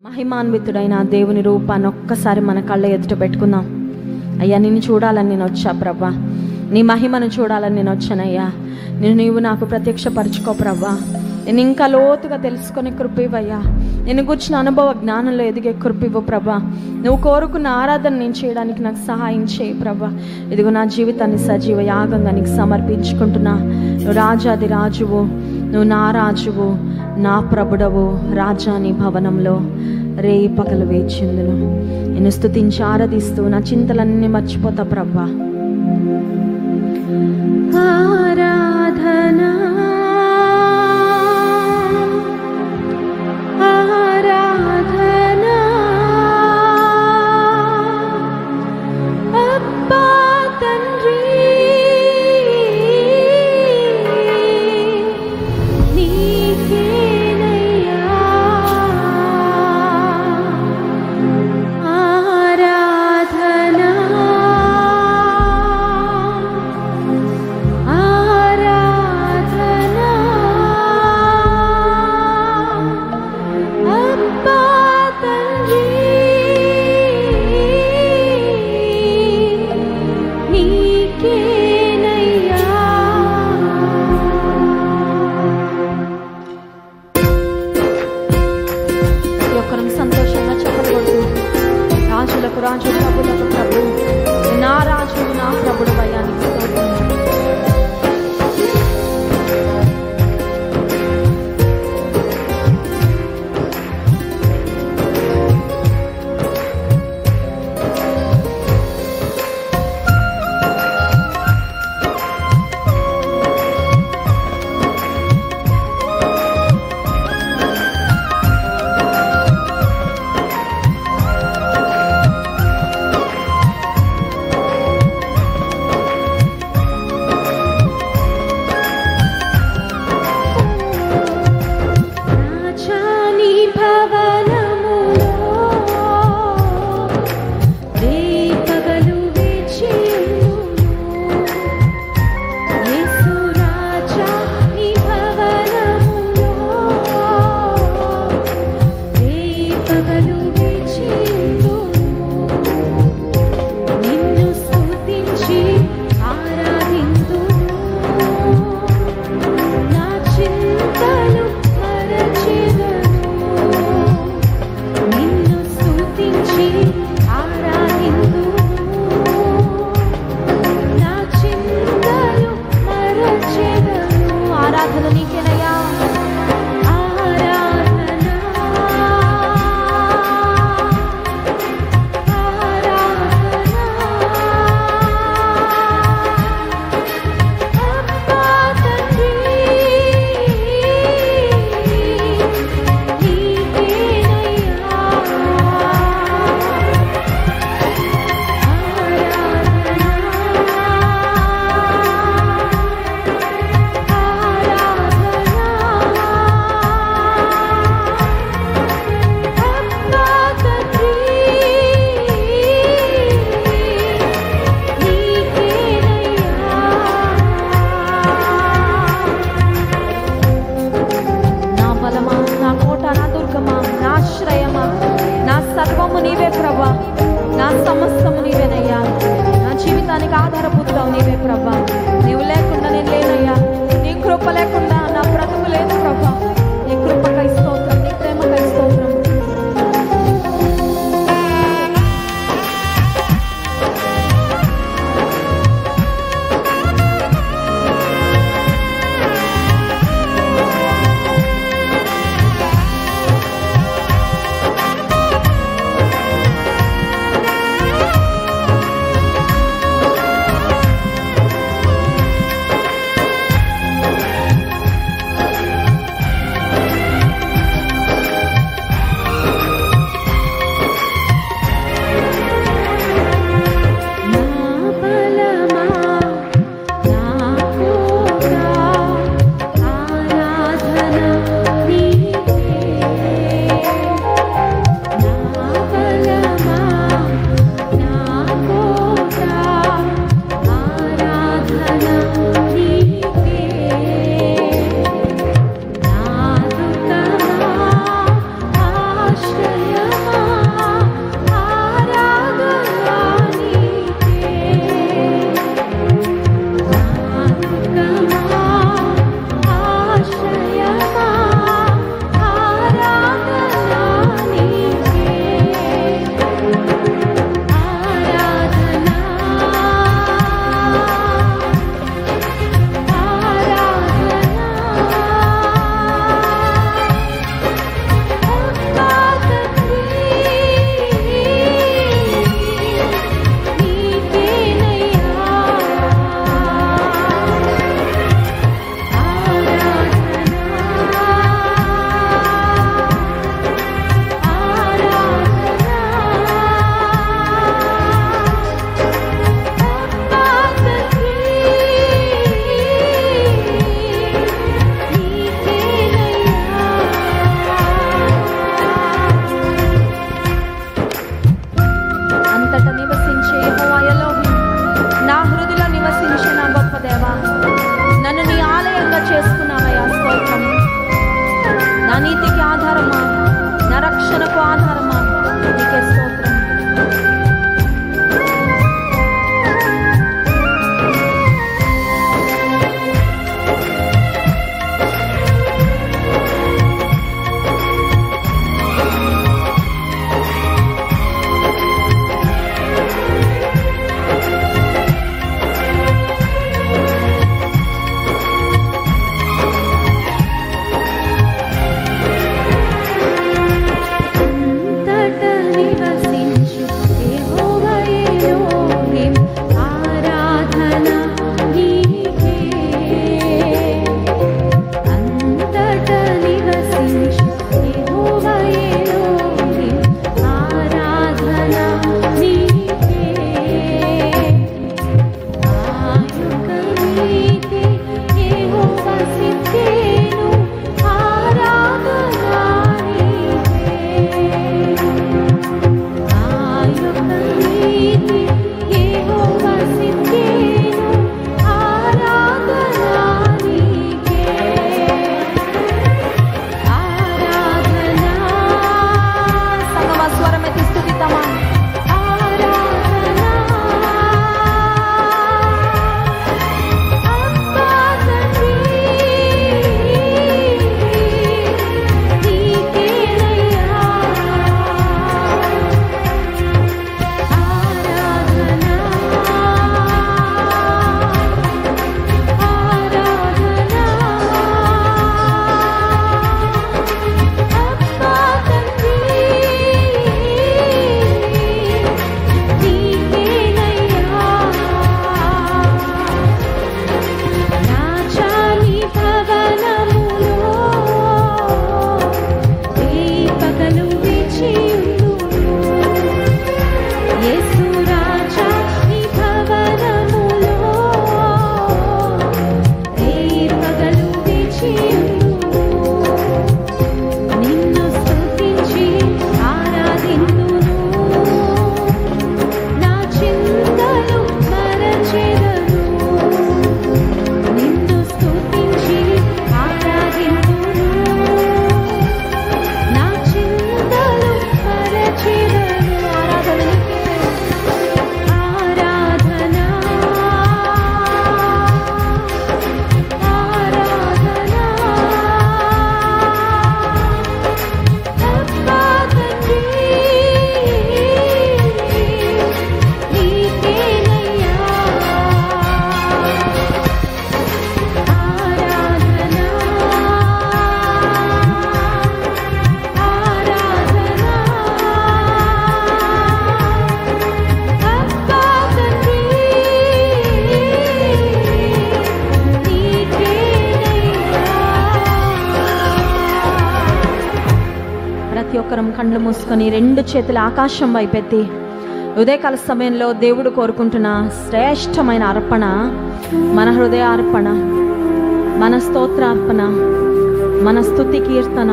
మహిమాన్వితుడైన దేవుని రూపాన్ని ఒక్కసారి మన కళ్ళ ఎదుట పెట్టుకుందాం. అయ్యా, నిన్ను చూడాలని నేను వచ్చా ప్రభా, నీ మహిమను చూడాలని నేను వచ్చానయ్యా. నీవు నాకు ప్రత్యక్షపరచుకో ప్రభా. నేను ఇంకా లోతుగా తెలుసుకునే కృపేవయ్యా. నేను కూర్చున్న అనుభవ జ్ఞానంలో ఎదిగే కృపేవు ప్రభా. నువ్వు కోరుకున్న ఆరాధన నేను చేయడానికి నాకు సహాయం చేయి ప్రభా. ఇదిగో నా జీవితాన్ని సజీవ యాగంగా నీకు సమర్పించుకుంటున్నా. నువ్వు రాజాది రాజువు, నువ్వు నా రాజువు, నా ప్రభుడవు. రాజాని భవనంలో రేయి పగలు వేచిందును. నేను స్తుతించి ఆరాధిస్తూ నా చింతలన్నీ మర్చిపోతా ప్రభా. ఆరాధనా ఆరాధనా అబ్బా తండ్రి, నీకేనయ్యా ఆరాధనా ఆరాధనా అబ్బా తండ్రి, నీకేనయ్యా. ప్రతి ఒక్కరం సంతోషంగా చెప్పకూడదు. రాజులకు రాజు, ప్రభులకు ప్రభు, నా రాజు నా ప్రభుడు వయానికి స్తోత్రం. రాజాని భవనములో రేయి పగలు వేచియుండును. యేసు రాజాని భవనములో రేయి పగలు వేచియుండును. నిన్ను స్తుతించి ఆరాధింతును. నా చింతలు మరచెదను. నిన్ను స్తుతించి ఆరాధింతును. నా చింతలు మరచెదను. ఆరాధన నీకేనయ్యా. ఆరాధన ఆరాధన అబ్బా తండ్రి, నీకేనయ్యా నా బలమా, నా కోట, నా దుర్గమా, నా ఆశ్రయమా, నా సర్వము నీవే ప్రభా. నా సమస్తము నీవేనయ్యా. నా జీవితానికి ఆధారపుత్రవు నీవే ప్రభా. నీవు లేకుండా నేను లేనయ్యా. నీ కృప లేకుండా నా బ్రతుకు లేదు ప్రభా. నీ కృపకై స్తోత్రం, నీ ప్రేమకై స్తోత్రం. రక్షణకు ఆధారమా, నీకే స్తోత్రం. కళ్ళు మూసుకొని రెండు చేతులు ఆకాశం వైపెత్తి ఉదయకాల సమయంలో దేవుడు కోరుకుంటున్న శ్రేష్టమైన అర్పణ మన హృదయ అర్పణ, మన స్తోత్రార్పణ, మన స్తుతి కీర్తన.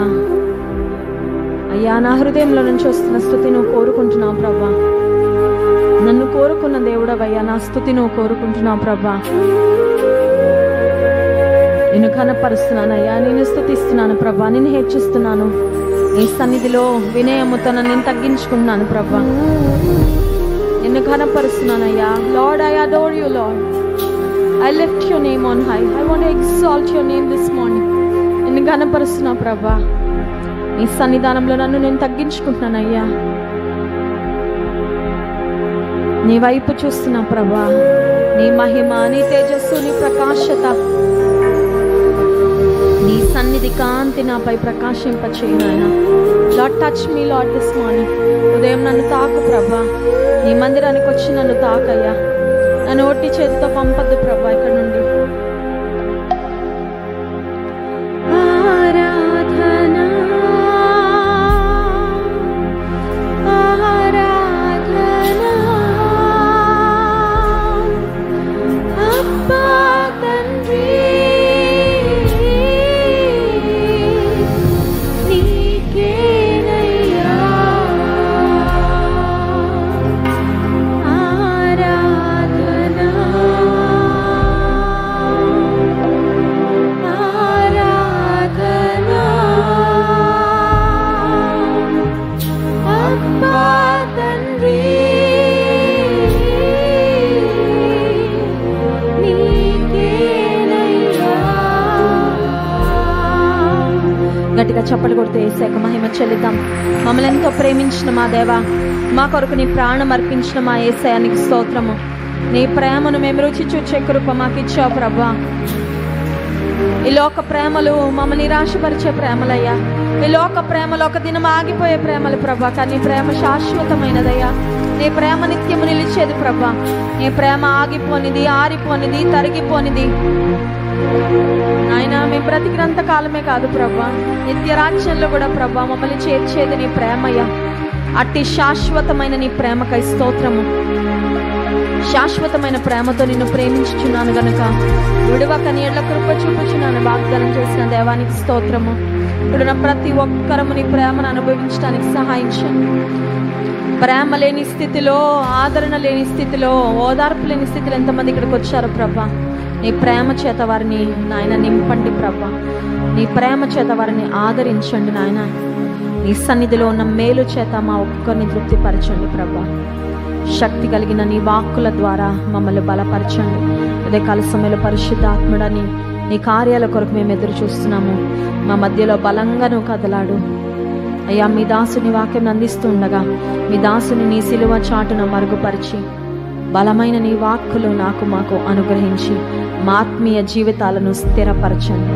అయ్యా, నా హృదయంలో నుంచి వస్తున్న స్తుతి నువ్వు కోరుకుంటున్నావు ప్రభా. నన్ను కోరుకున్న దేవుడవయ్యా, నా స్తుతి నువ్వు కోరుకుంటున్నావు ప్రభా. నిన్ను కనపరుస్తున్నానయ్యా, నేను స్తుతిస్తున్నాను ప్రభా, నిన్ను హెచ్చిస్తున్నాను. నీ సన్నిధిలో వినయముతో నేను తగ్గించుకుంటున్నాను ప్రభా. నిన్ను ఘనపరుస్తున్నానయ్యా. Lord, I adore you, Lord. I lift your name on high. I want to exalt your name this morning. నిన్ను ఘనపరుస్తున్నా ప్రభా. నీ సన్నిధానంలో నన్ను నేను తగ్గించుకుంటున్నానయ్యా. నీ వైపు చూస్తున్నా ప్రభా. నీ మహిమ, నీ తేజస్సు, నీ ప్రకాశత, నీ సన్నిధి కాంతి నాపై ప్రకాశింపచేయు నాయనా. Lord, touch me lord this morning. ఉదయం నన్ను తాకు ప్రభా. నీ మందిరానికి వచ్చి నన్ను తాకయ్యా. నన్ను ఒట్టి చేతితో పంపద్దు ప్రభా ఇక్కడ నుండి. చెల్లిస్తూ యేసయ్యకు మహిమ చెల్లిద్దాం. మమ్మల్ని ఎంతో ప్రేమించిన మా దేవా, మా కొరకు నీ ప్రాణం అర్పించిన మా యేసయ్యానికి స్తోత్రము. నీ ప్రేమను మేము రుచి చూచే కృప మాకు ఇచ్చావు ప్రభా. ఈ లోక ప్రేమలు మమ్మల్ని నిరాశపరిచే ప్రేమలయ్యా. ఈ లోక ప్రేమలు ఒక దినం ఆగిపోయే ప్రేమలు ప్రభా. కానీ ప్రేమ శాశ్వతమైనదయ్యా. నీ ప్రేమ నిత్యము నిలిచేది ప్రభా. నీ ప్రేమ ఆగిపోనిది, ఆరిపోనిది, తరిగిపోనిది నాయన. మేము బ్రతికినంత కాలమే కాదు ప్రభా, నిత్య రాజ్యంలో కూడా ప్రభా మమ్మల్ని చేర్చేది నీ ప్రేమయ్యా. అట్టి శాశ్వతమైన నీ ప్రేమకై స్తోత్రము. శాశ్వతమైన ప్రేమతో నిన్ను ప్రేమించుచున్నాను గనుక విడువక నీ ఎడ్ల కృప చూపుచున్నాను వాగ్దానం చేసిన దేవానికి స్తోత్రము. ఇప్పుడు నా ప్రతి ఒక్కరము నీ ప్రేమను అనుభవించడానికి సహాయించండి. ప్రేమ లేని స్థితిలో, ఆదరణ లేని స్థితిలో, ఓదార్పు లేని స్థితిలో ఎంతమంది ఇక్కడికి వచ్చారు ప్రభా. నీ ప్రేమ చేత వారిని నాయన నింపండి ప్రభా. నీ ప్రేమ చేత వారిని ఆదరించండి నాయన. నీ సన్నిధిలో ఉన్న మేలు చేత మా ఒక్కరిని తృప్తిపరచండి ప్రభా. శక్తి కలిగిన నీ వాక్కుల ద్వారా మమ్మల్ని బలపరచండి. ఉదయకాల సమయంలో పరిశుద్ధాత్ముడని నీ కార్యాల కొరకు మేము ఎదురు చూస్తున్నాము. మా మధ్యలో బలంగా నువ్వు కదలాడు అయ్యా. మీ దాసుని వాక్యం అందిస్తుండగా మీ దాసుని నీ సిలువ చాటున మరుగుపరిచి బలమైన నీ వాక్కులు మాకు అనుగ్రహించి మా ఆత్మీయ జీవితాలను స్థిరపరచండి.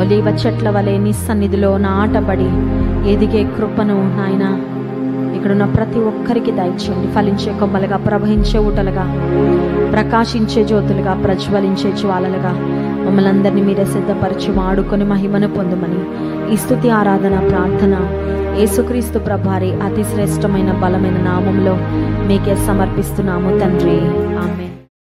ఒలీవ చెట్ల వలె నీ సన్నిధిలో నాటబడి ఎదిగే కృపను నాయన ఇక్కడున్న ప్రతి ఒక్కరికి దయచేయండి. ఫలించే కొమ్మలుగా, ప్రవహించే ఊటలుగా, ప్రకాశించే జ్యోతులుగా, ప్రజ్వలించే జ్వాలలుగా మమ్మల్ని అందరినీ మీరే సిద్ధపరిచి వాడుకొని మహిమను పొందమని ఈ స్తుతి ఆరాధన ప్రార్థన యేసుక్రీస్తు ప్రభారి అతి శ్రేష్టమైన బలమైన నామంలో మీకే సమర్పిస్తున్నాము తండ్రి. ఆమేన్.